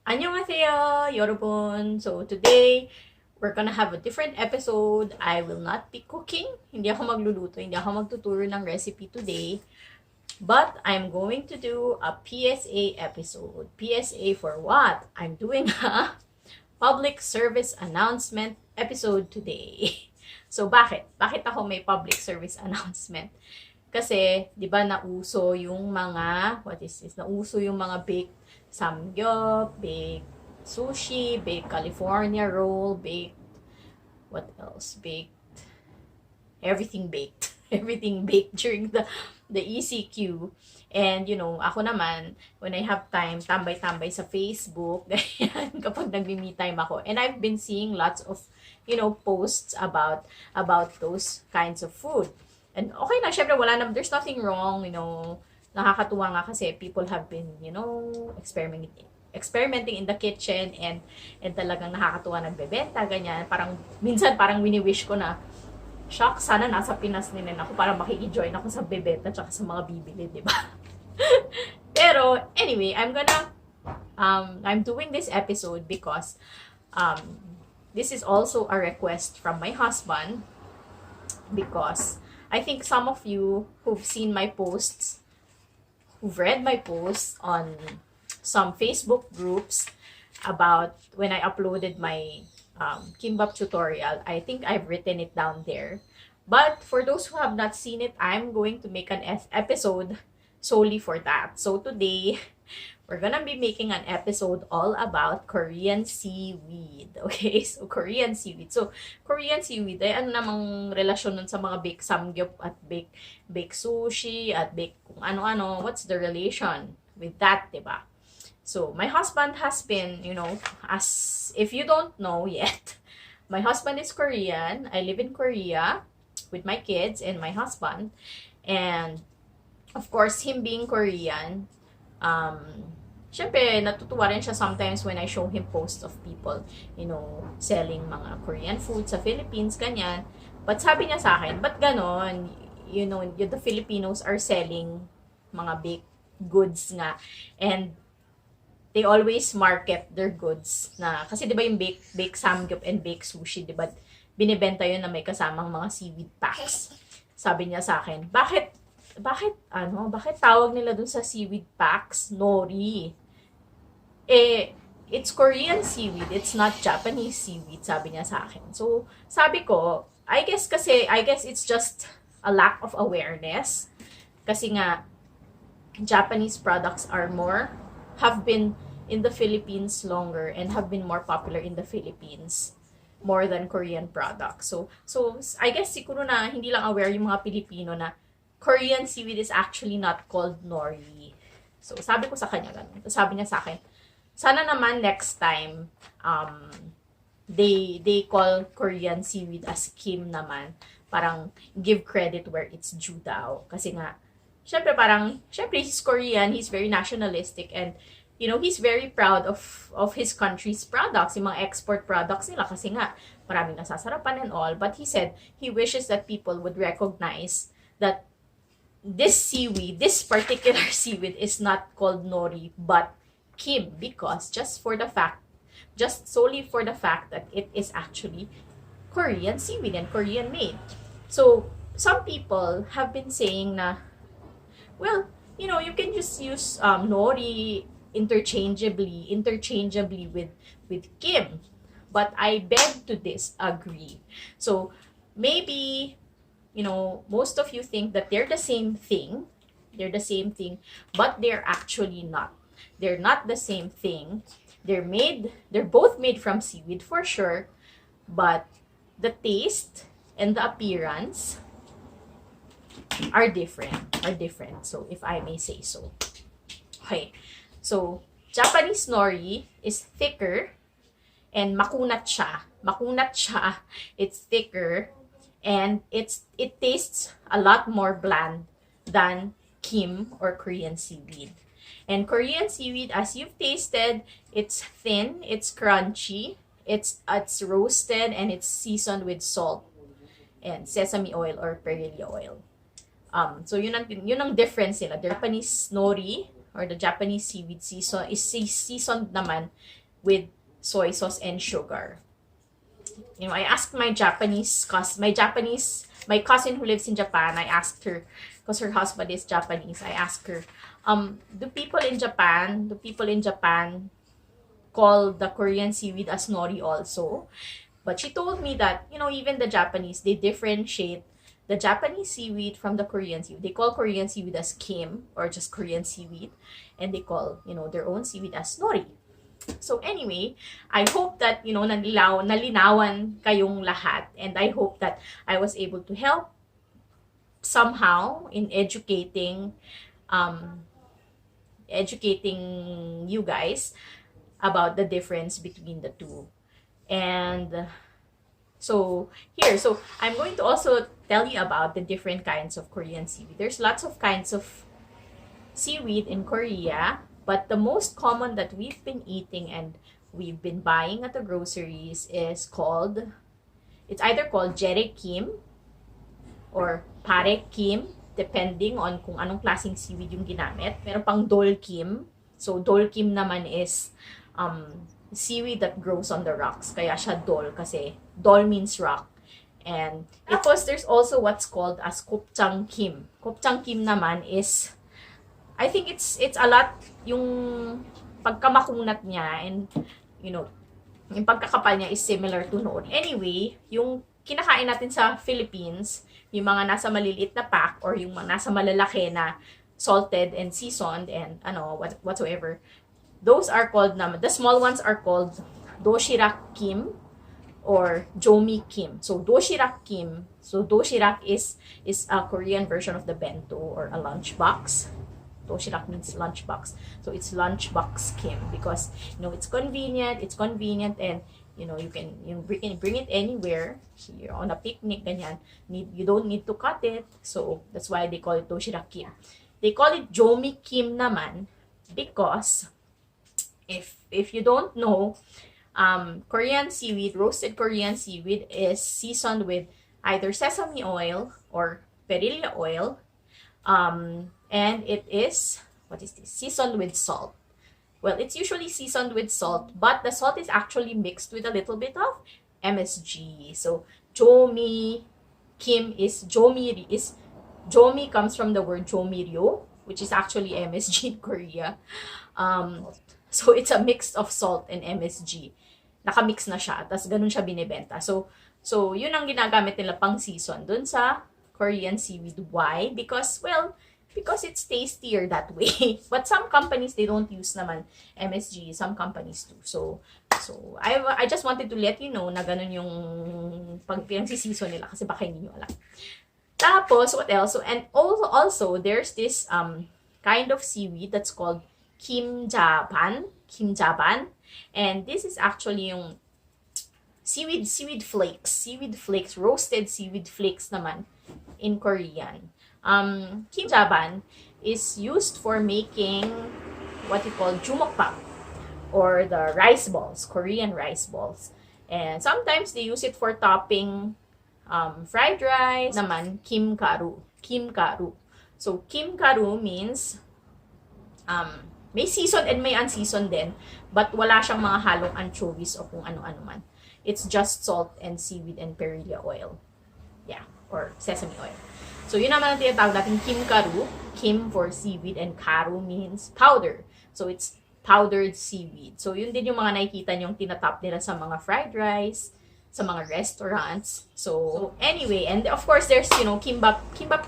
안녕하세요, 여러분. So today, we're gonna have a different episode. I will not be cooking. Hindi ako magluluto. Hindi ako magtuturo ng recipe today. But I'm going to do a PSA episode. PSA for what? I'm doing a public service announcement episode today. So bakit? Bakit ako may public service announcement? Kasi, di ba, nauso yung mga, what is this? Nauso yung mga baked samgyup, baked sushi, baked California roll, baked, what else? Baked, everything baked. Everything baked during the ECQ. And, ako naman, when I have time, tambay-tambay sa Facebook, ganyan, kapag nagmi-me time ako. And I've been seeing lots of, posts about those kinds of food. And okay na, syempre wala na, there's nothing wrong, nakakatuwa nga kasi people have been, experimenting in the kitchen and talagang nakakatuwa nagbebenta, ganyan. Parang, minsan parang wini-wish ko na, shock, sana nasa Pinas din ako para makiki-join ako sa bebenta tsaka sa mga bibili, di ba? Pero, anyway, I'm doing this episode because, this is also a request from my husband because I think some of you who've seen my posts, who've read my posts on some Facebook groups about when I uploaded my Kimbap tutorial, I think I've written it down there. But for those who have not seen it, I'm going to make an episode solely for that. So today, we're gonna be making an episode all about Korean seaweed. Okay? So, Korean seaweed. So, Korean seaweed, ay ano namang relasyon nun sa mga baked samgyup at baked sushi at baked kung ano-ano. What's the relation with that, diba? So, my husband has been, as if you don't know yet, my husband is Korean. I live in Korea with my kids and my husband. And, of course, him being Korean, syempre, natutuwa rin siya sometimes when I show him posts of people, selling mga Korean food sa Philippines, ganyan. But sabi niya sa akin, ba't ganon? The Filipinos are selling mga baked goods nga. And they always market their goods na, kasi di ba yung baked samgyup and baked sushi, di ba, binibenta yun na may kasamang mga seaweed packs. Sabi niya sa akin, bakit tawag nila dun sa seaweed packs, Nori? It's Korean seaweed, it's not Japanese seaweed, sabi niya sa akin. So, sabi ko, I guess it's just a lack of awareness. Kasi nga, Japanese products have been in the Philippines longer and have been more popular in the Philippines more than Korean products. So I guess siguro na hindi lang aware yung mga Pilipino na Korean seaweed is actually not called nori. So sabi ko sa kanya ganun. Sabi niya sa akin, sana naman next time they call Korean seaweed as kim naman. Parang give credit where it's due daw. Kasi nga, syempre he's Korean, he's very nationalistic, and he's very proud of his country's products, yung mga export products nila, kasi nga maraming nasasarapan and all. But he said he wishes that people would recognize that this particular seaweed is not called nori but kim, because just solely for the fact that it is actually Korean seaweed and Korean made. So some people have been saying na, well, you can just use nori interchangeably with kim, but I beg to disagree. So maybe most of you think that they're the same thing, but they're actually not. They're not the same thing. They're both made from seaweed for sure, but the taste and the appearance are different, so if I may say so. Okay. So, Japanese nori is thicker and makunat siya. It's thicker and it tastes a lot more bland than kim or Korean seaweed. And Korean seaweed, as you've tasted, it's thin, it's crunchy, it's roasted, and it's seasoned with salt and sesame oil or perilla oil. So yun ang difference nila. Japanese nori or the Japanese seaweed seasoned naman with soy sauce and sugar. I asked my cousin who lives in Japan, I asked her, because her husband is Japanese, I asked her, do people in Japan call the Korean seaweed as nori also? But she told me that, even the Japanese, they differentiate the Japanese seaweed from the Korean seaweed. They call Korean seaweed as kim, or just Korean seaweed, and they call, their own seaweed as nori. So anyway, I hope that, nalinawan kayong lahat, and I hope that I was able to help somehow in educating you guys about the difference between the two. And so I'm going to also tell you about the different kinds of Korean seaweed. There's lots of kinds of seaweed in Korea, but the most common that we've been eating and we've been buying at the groceries is it's either called jere kim or pare kim, depending on kung anong klaseng seaweed yung ginamit. Meron pang dol kim. So dol kim naman is seaweed that grows on the rocks. Kaya siya dol kasi dol means rock. And because there's also what's called as kopchang kim. Kopchang kim naman is, I think it's a lot yung pagkamakunat niya, and yung pagkakapal niya is similar to nori. Anyway, yung kinakain natin sa Philippines, yung mga nasa maliliit na pack or yung mga nasa malalaki na salted and seasoned and whatsoever, those are called the small ones are called doshirak kim or jomi kim. So doshirak kim, doshirak is a Korean version of the bento or a lunchbox. Doshirak means lunchbox. So it's lunchbox kim because it's convenient and you can bring it anywhere. So you're on a picnic, ganyan. You don't need to cut it. So that's why they call it doshirak kim. They call it jomi kim naman because if you don't know, Korean seaweed, roasted Korean seaweed is seasoned with either sesame oil or perilla oil, and it is, seasoned with salt. Well, it's usually seasoned with salt, but the salt is actually mixed with a little bit of MSG. So jomi kim jomi comes from the word jomiryo, which is actually MSG in Korea. So it's a mix of salt and MSG. Nakamix na siya, tapos ganun siya binibenta. So yun ang ginagamit nila pang season dun sa Korean seaweed. Why? Because it's tastier that way. But some companies, they don't use naman MSG. Some companies do. So I just wanted to let you know na ganun yung pinagsi-season nila kasi baka hindi nyo alam. Tapos, what else? And also there's this kind of seaweed that's called kimjaban, and this is actually yung seaweed flakes, roasted seaweed flakes naman in Korean. Kimjaban is used for making what you call jumokbap or the rice balls, Korean rice balls, and sometimes they use it for topping fried rice. Naman kimkaru. So kimkaru means may seasoned and may unseasoned din, but wala siyang mga halong anchovies o kung ano-ano man. It's just salt and seaweed and perilla oil. Yeah, or sesame oil. So yun naman ang tinatawag natin kimkaru. Kim for seaweed and karu means powder. So it's powdered seaweed. So yun din yung mga nakikita niyong tinatap nila sa mga fried rice, sa mga restaurants. So anyway, and of course there's kimbap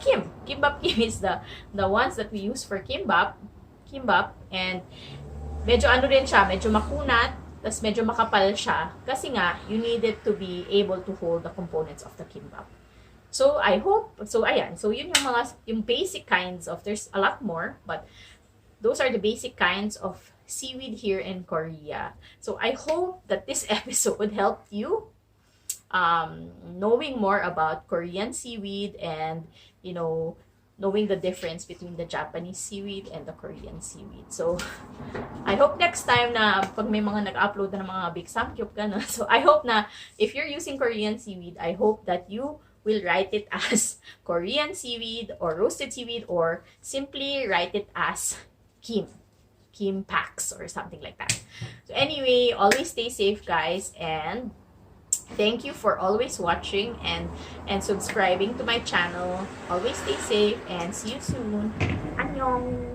kim. Kimbap kim is the ones that we use for kimbap, and medyo rin siya, medyo makunat, tas medyo makapal siya kasi nga you needed to be able to hold the components of the kimbap. So I hope, ayan, so yun yung basic kinds of, there's a lot more, but those are the basic kinds of seaweed here in Korea. So I hope that this episode helped you knowing more about Korean seaweed and knowing the difference between the Japanese seaweed and the Korean seaweed. So I hope next time na pag may mga nag-upload na ng mga big samgyup gano'n, so I hope na if you're using Korean seaweed, I hope that you will write it as Korean seaweed or roasted seaweed, or simply write it as Kim. Kim Pax or something like that. So anyway, always stay safe, guys, and thank you for always watching and subscribing to my channel. Always stay safe and see you soon. Annyeong!